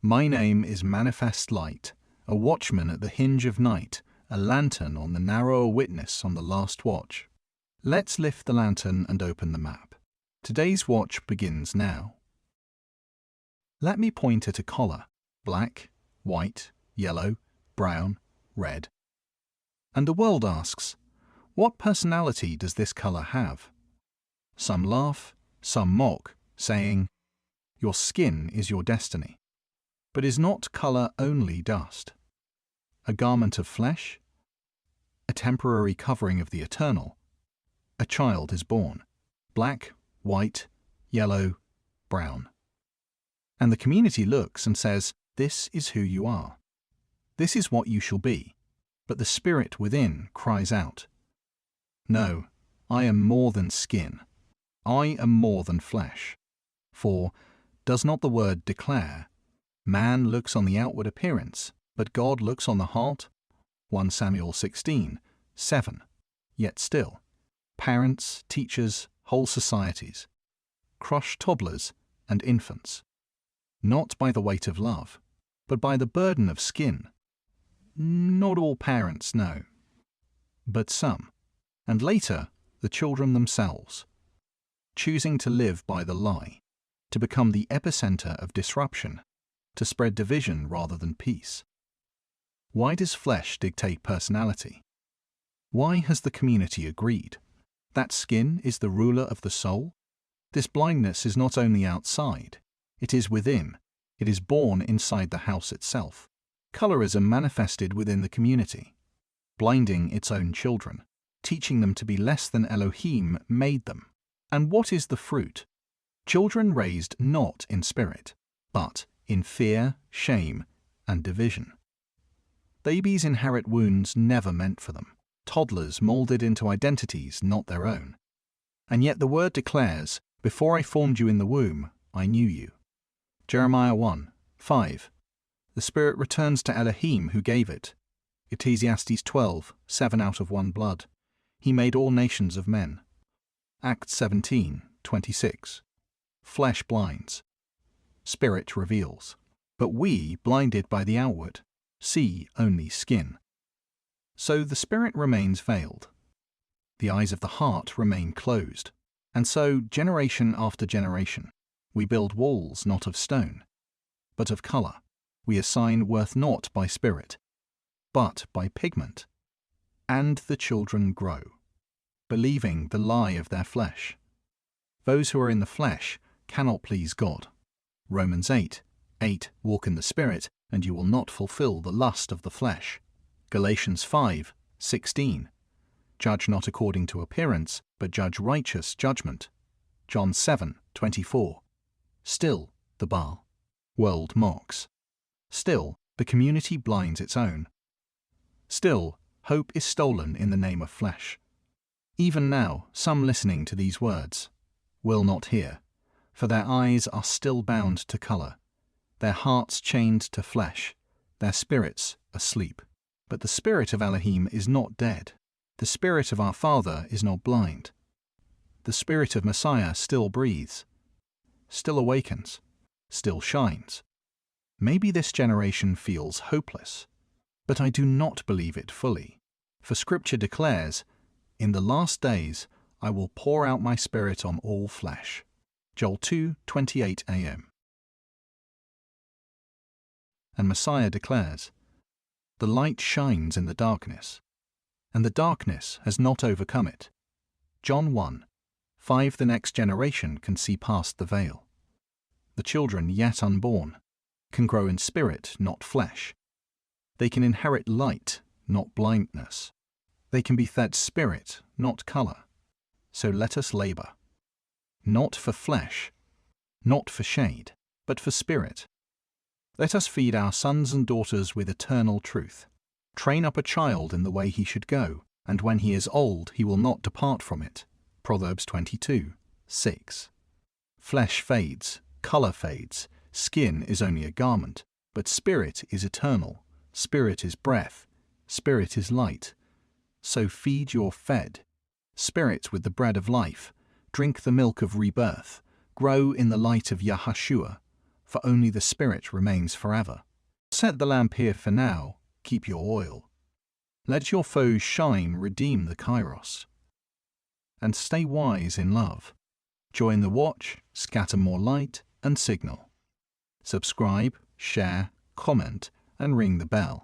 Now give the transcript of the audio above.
My name is Manifest Light, a watchman at the hinge of night, a lantern on the narrower witness on the last watch. Let's lift the lantern and open the map. Today's watch begins now. Let me point at a collar: black, white, yellow, brown, red. And the world asks, what personality does this color have? Some laugh, some mock, saying, your skin is your destiny. But is not color only dust? A garment of flesh? A temporary covering of the eternal? A child is born, black, white, yellow, brown. And the community looks and says, this is who you are. This is what you shall be. But the spirit within cries out, no, I am more than skin. I am more than flesh. For, does not the word declare, man looks on the outward appearance, but God looks on the heart? 1 Samuel 16:7. Yet still, parents, teachers, whole societies, crush toddlers and infants, not by the weight of love, but by the burden of skin. Not all parents know, but some, and later the children themselves, choosing to live by the lie, to become the epicenter of disruption, to spread division rather than peace. Why does flesh dictate personality? Why has the community agreed? That skin is the ruler of the soul? This blindness is not only outside, it is within. It is born inside the house itself. Colorism manifested within the community, blinding its own children, teaching them to be less than Elohim made them. And what is the fruit? Children raised not in spirit, but in fear, shame, and division. Babies inherit wounds never meant for them, toddlers molded into identities not their own. And yet the word declares, before I formed you in the womb, I knew you. Jeremiah 1:5. The spirit returns to Elohim who gave it. Ecclesiastes 12:7 out of 1 blood. He made all nations of men. Acts 17:26. Flesh blinds, spirit reveals. But we, blinded by the outward, see only skin. So the spirit remains veiled. The eyes of the heart remain closed. And so, generation after generation, we build walls not of stone, but of color. We assign worth not by spirit, but by pigment. And the children grow, believing the lie of their flesh. Those who are in the flesh cannot please God. Romans 8:8. Walk in the Spirit, and you will not fulfill the lust of the flesh. Galatians 5:16. Judge not according to appearance, but judge righteous judgment. John 7:24. Still the Baal world mocks. Still the community blinds its own. Still hope is stolen in the name of flesh. Even now, some listening to these words will not hear, for their eyes are still bound to color, their hearts chained to flesh, their spirits asleep. But the spirit of Elohim is not dead. The spirit of our Father is not blind. The spirit of Messiah still breathes, still awakens, still shines. Maybe this generation feels hopeless, but I do not believe it fully, for Scripture declares, in the last days I will pour out my spirit on all flesh. Joel 2:28 a.m. And Messiah declares, the light shines in the darkness, and the darkness has not overcome it. John 1:5. The next generation can see past the veil. The children yet unborn can grow in spirit, not flesh. They can inherit light, not blindness. They can be fed spirit, not color. So let us labor, not for flesh, not for shade, but for spirit. Let us feed our sons and daughters with eternal truth. Train up a child in the way he should go, and when he is old he will not depart from it. Proverbs 22:6. Flesh fades, color fades, skin is only a garment, but spirit is eternal, spirit is breath, spirit is light. So feed your fed spirit with the bread of life, drink the milk of rebirth, grow in the light of Yahashua, for only the spirit remains forever. Set the lamp here for now, keep your oil. Let your foes shine, redeem the kairos. And stay wise in love. Join the watch, scatter more light, and signal. Subscribe, share, comment, and ring the bell.